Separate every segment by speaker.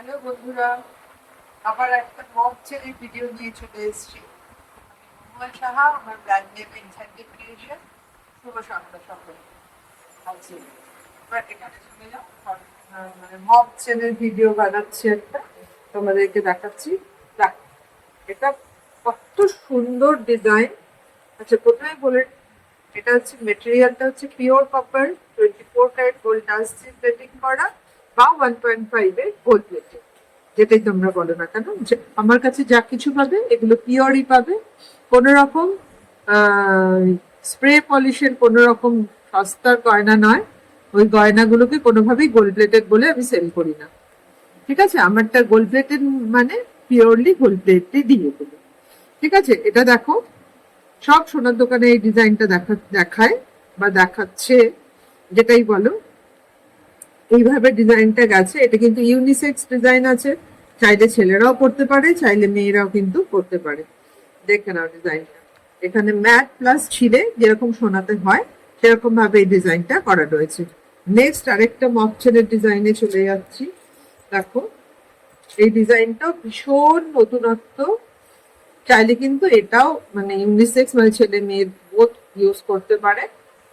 Speaker 1: Hello বন্ধুরা, আবার একটা মক ছেলে ভিডিও নিয়ে চলে এসেছি। আমি মহুয়া সাহা, আমার ব্র্যান্ড নেম ইনসেন্টিভ ক্রিয়েশন। শুভ সন্ধ্যা সকলে। আচ্ছা, এবার এখানে চলে যাও। মানে মক ছেলের ভিডিও বানাচ্ছি একটা, তোমাদেরকে দেখাচ্ছি। দেখ, এটা কত সুন্দর ডিজাইন। আচ্ছা, প্রথমে বলে, এটা হচ্ছে মেটেরিয়ালটা হচ্ছে pure copper, 24 carat gold dust plating করা বা 1.5 এর গোল্ড প্লেটিং, যেটাই তোমরা বলো না কেন। আমার কাছে যা কিছু পাবে এগুলো পিওরই পাবে। কোনো রকম স্প্রে পলিশের কোনো রকম সস্তার গয়না নয়। ওই গয়নাগুলোকে কোনোভাবেই গোল্ড প্লেটেড বলে আমি সেল করি না। ঠিক আছে, আমারটা গোল্ড প্লেটেড মানে পিওরলি গোল্ড প্লেটই দিয়ে দেবো। ঠিক আছে, এটা দেখো, সব সোনার দোকানে এই ডিজাইনটা দেখায় বা দেখাচ্ছে, যেটাই বলো। এইভাবে ডিজাইনটা গেছে। এটা কিন্তু ইউনিসেক্স ডিজাইন আছে, চাইলে ছেলেরাও পড়তে পারে, চাইলে মেয়েরাও কিন্তু পড়তে পারে। দেখে নাও ডিজাইনটা, এখানে ম্যাট প্লাস ছিঁড়ে যেরকম সোনাতে হয় সেরকম ভাবে এই ডিজাইনটা করা রয়েছে। নেক্সট আরেকটা মক ছেলের ডিজাইনে চলে যাচ্ছি। দেখো, এই ডিজাইনটাও ভীষণ নতুনত্ব। চাইলে কিন্তু এটাও মানে ইউনিসেক্স মানে ছেলে মেয়ে বোথ ইউজ করতে পারে।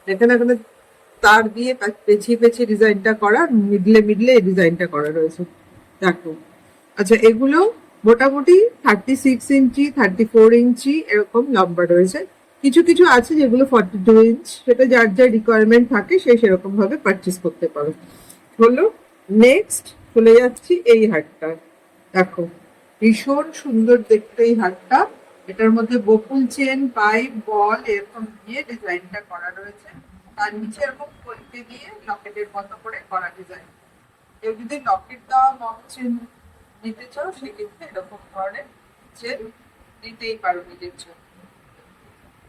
Speaker 1: এখানে এখানে তার দিয়ে পেঁচিয়ে পেঁচিয়ে ডিজাইনটা করা, মিডলে মিডলে এই ডিজাইনটা করা রয়েছে। দেখো, আচ্ছা, এগুলো মোটামুটি 36 ইঞ্চি, 34 ইঞ্চি এরকম লম্বা রয়েছে। কিছু কিছু আছে যেগুলো 42 ইঞ্চ, সেটা যার যার রিকোয়ারমেন্ট থাকে সে সেরকম ভাবে পারচেস করতে পারো। হলো, নেক্সট চলে যাচ্ছি এই হারটা। দেখো, ভীষণ সুন্দর দেখতে এই হারটা। এটার মধ্যে বকুল চেন, পাইপ, বল এরকম দিয়ে ডিজাইনটা করা রয়েছে। তার নিচে এরকম কলকে দিয়ে লকেটের মতো করে করা ডিজাইন। কেউ যদি লকেট দেওয়া মক চেন নিতে চাও সেক্ষেত্রে এরকম ধরনের চেন নিতেই পারো নিজের জন্য।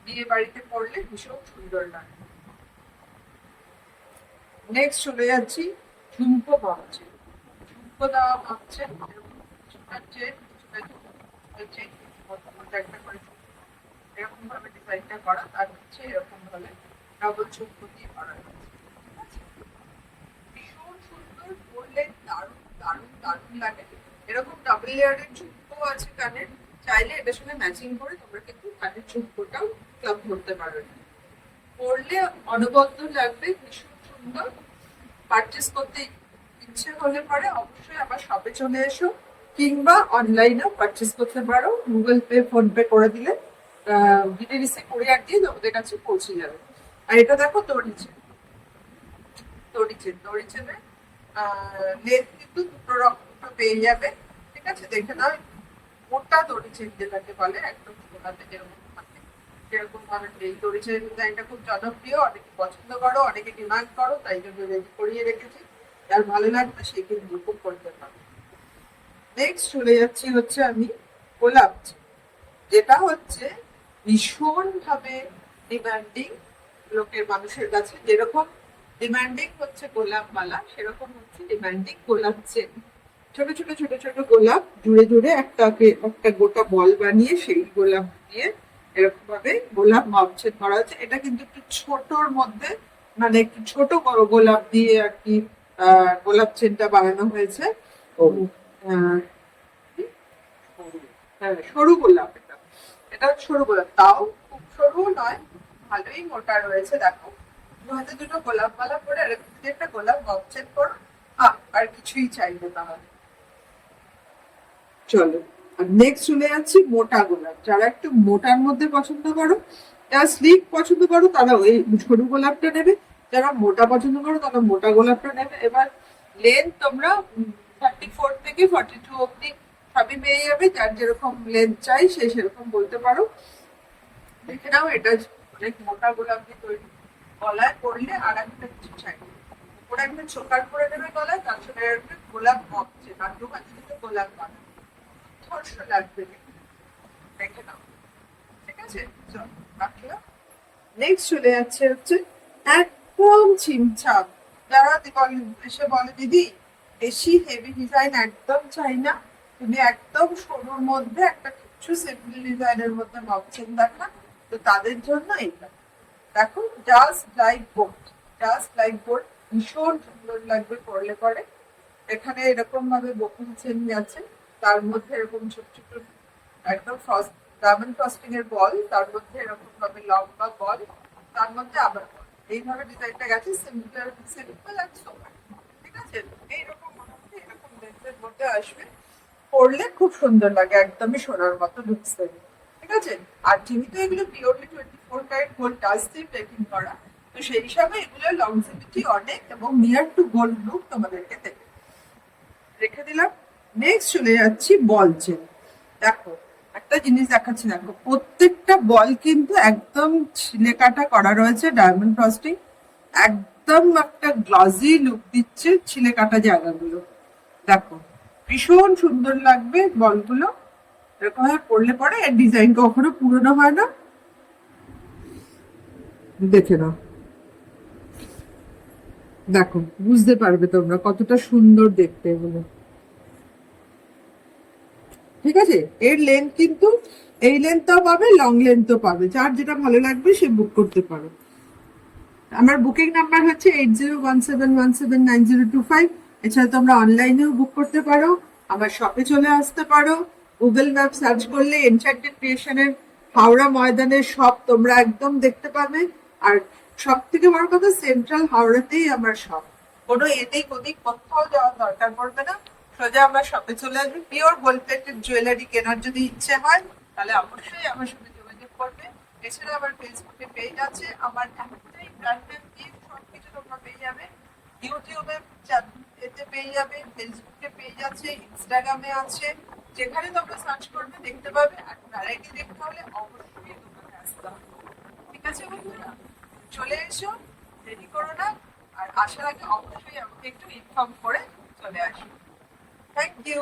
Speaker 1: বিয়ে বাড়িতে পড়লে ভীষণ সুন্দর লাগে। নেক্সট চলে যাচ্ছি ঝুমকো মক চেন। ঝুমকো দেওয়া মক চেন, এরকম ভাবে ডিজাইনটা করা, তার হচ্ছে এরকম ভাবে ডবল ঝুমকো দিয়ে করা হয়েছে। ভীষণ সুন্দর, পরলে দারুণ দারুণ দারুণ লাগে। এরকম ডাবল লেয়ারের ঝুমকো আছে কানের, চাইলে এটার সঙ্গে ম্যাচিং করে তোমরা কিন্তু কানের ঝুমকোটাও ক্লাব করতে পারো। পরলে অনবদ্য লাগবে, ভীষণ সুন্দর। পারচেস করতে ইচ্ছে হলে পরে অবশ্যই আবার শপে চলে এসো, কিংবা অনলাইনেও পারচেস করতে পারো। গুগল পে, ফোন পে করে দিলে ডিটিডিসি কুরিয়ার দিয়ে তোমাদের কাছে পৌঁছে যাবে। আর এটা দেখো, দড়িচেন। দড়িচেনে লেন্থ কিন্তু দুটো রকম পেয়ে যাবে। ঠিক আছে, দেখে নাও। মোটা দড়িচেন যেটাকে বলে, একদম ছোটাতে যেরকম থাকে সেরকম ভাবে এই দড়িচেনের ডিজাইনটা খুব জনপ্রিয়, অনেকে পছন্দ করো, অনেকে ডিমান্ড করো, তাই জন্য রেডি করিয়ে রেখেছি। যার ভালো লাগবে সে কিন্তু বুক করতে পারো। নেক্সট চলে যাচ্ছি হচ্ছে আমি গোলাপ, যেটা হচ্ছে ভীষণ ভাবে ডিমান্ডিং লোকের, মানুষের কাছে যেরকম ডিমান্ডিং হচ্ছে গোলাপ মালা, সেরকম হচ্ছে ডিমান্ডিং গোলাপ চেন। ছোট ছোট ছোট ছোট গোলাপ জুড়ে জুড়ে একটা গোটা বল বানিয়ে সেই গোলাপ দিয়ে এরকম ভাবে গোলাপ মপছেদ করা হচ্ছে। এটা কিন্তু একটু ছোটর মধ্যে, মানে একটু ছোট বড় গোলাপ দিয়ে আর কি গোলাপ চেনটা বানানো হয়েছে। আহ, হ্যাঁ, সরু গোলাপ। এটা সরু গোলাপ, তাও খুব সরু নয়, ভালোই মোটা রয়েছে। দেখো, দু হাতে দুটো গোলাপ মালা পরে আর একটু একটা গোলাপ মপছেদ করো, আর কিছুই চাইবে তাহলে। চলো, আর নেক্সট চলে যাচ্ছি মোটা গোলাপ। যারা একটু মোটার মধ্যে পছন্দ করো, যারা স্লিক পছন্দ করো তারা ওই সরু গোলাপটা নেবে, যারা মোটা পছন্দ করো তারা মোটা গোলাপটা নেবে। এবার লেন্থ তোমরা 34 থেকে 42 অব্দি সবই পেয়ে যাবে, যার যেরকম লেন্থ চাই সে সেরকম বলতে পারো। দেখে নাও, এটা অনেক মোটা গোলাপ দিয়ে তৈরি। গলায় পরলে আর একটা কিছু চাই, ওরা একটা চোকার করে দেবে গলায়, তার সঙ্গে একটা গোলাপ মপছে, আর দু হাতে দুটো গোলাপ বানাবে, ধর্ষ লাগবে। দেখে নাও, ঠিক আছে, চল রাখলাম। নেক্সট চলে যাচ্ছে হচ্ছে একদম ছিমছাম। যারা এসে বলে দিদি বেশি হেভি ডিজাইন একদম চাই না, তুমি একদম সরুর মধ্যে একটা কিছু সিম্পল ডিজাইনের মধ্যে ভাবছেন দেখা, তো তাদের জন্য এটা দেখো, just like board. Just like board ভীষণ সুন্দর লাগবে পরলে পরে। এখানে এরকম ভাবে বকুল চেন আছে, তার মধ্যে এরকম ছোট ছোট একদম ফ্রস্ট ডায়মন্ড ফ্রস্টিং এর বল, তার মধ্যে এরকম ভাবে লম্বা বল, তার মধ্যে আবার বল, এইভাবে ডিজাইনটা গেছে। সিম্পল সিম্পল অ্যান্ড সোবার, ঠিক আছে। এইরকম মোটামুটি এরকম লেন্থের মধ্যে আসবে, পরলে খুব সুন্দর লাগে, একদমই সোনার মতো লুকস দেবে, ঠিক আছে। আর যেহেতু এগুলো পিওরলি 24 ক্যারেট গোল্ড টাচ দিয়ে প্যাকিং করা, তো সেই হিসাবে এগুলো লংজিভিটি অনেক এবং নিয়ার টু গোল্ড লুক তোমাদেরকে দেবে। রেখে দিলাম। নেক্সট চলে যাচ্ছি বল চেন। দেখো একটা জিনিস দেখাচ্ছি, দেখো প্রত্যেকটা বল কিন্তু একদম ছিলে কাটা করা রয়েছে ডায়মন্ড ফ্রস্টিং, একদম একটা গ্লসি লুক দিচ্ছে ছিলে কাটা জায়গাগুলো। দেখো ভীষণ সুন্দর লাগবে বলগুলো, এরকম ভাবে পরলে পরে এর ডিজাইন কখনো পুরনো হয় না। দেখে নাও, দেখো বুঝতে পারবে তোমরা কতটা সুন্দর দেখতে এগুলো, ঠিক আছে। এর লেন্থ কিন্তু এই লেন্থটাও পাবে, লং লেন্থও পাবে, যার যেটা ভালো লাগবে সে বুক করতে পারো। আমার বুকিং নাম্বার হচ্ছে 8017179025। এছাড়া তোমরা অনলাইনেও বুক করতে পারো, আমার শপে চলে আসতে পারো। গুগল ম্যাপ সার্চ করলে এনচ্যান্টেড ক্রিয়েশনের হাওড়া ময়দানের শপ তোমরা একদম দেখতে পাবে। আর সব থেকে বড় কথা, সেন্ট্রাল হাওড়াতেই আমার শপ, কোনো এদিক ওদিক কোথাও যাওয়ার দরকার পড়বে না, সোজা আমার শপে চলে আসবে। পিওর গোল্ড প্লেটেড জুয়েলারি কেনার যদি ইচ্ছে হয় তাহলে অবশ্যই আমার সাথে যোগাযোগ করবে। এছাড়া আমার ফেসবুকে পেজ আছে, আমার একটাই ব্র্যান্ড নেম দিয়ে সবকিছু তোমরা পেয়ে যাবে। ইউটিউবে এতে পেয়ে যাবে, ফেসবুকে পেজ আছে, ইনস্টাগ্রামে আছে, যেখানে তোমরা সার্চ করবে দেখতে পাবে। আর ভ্যারাইটি দেখতে হলে অবশ্যই দোকানে আসতে হবে, ঠিক আছে বন্ধুরা। চলে এসো, দেরি করো না। আর আসার আগে অবশ্যই আমাকে একটু ইনফর্ম করে চলে আসো। Thank you.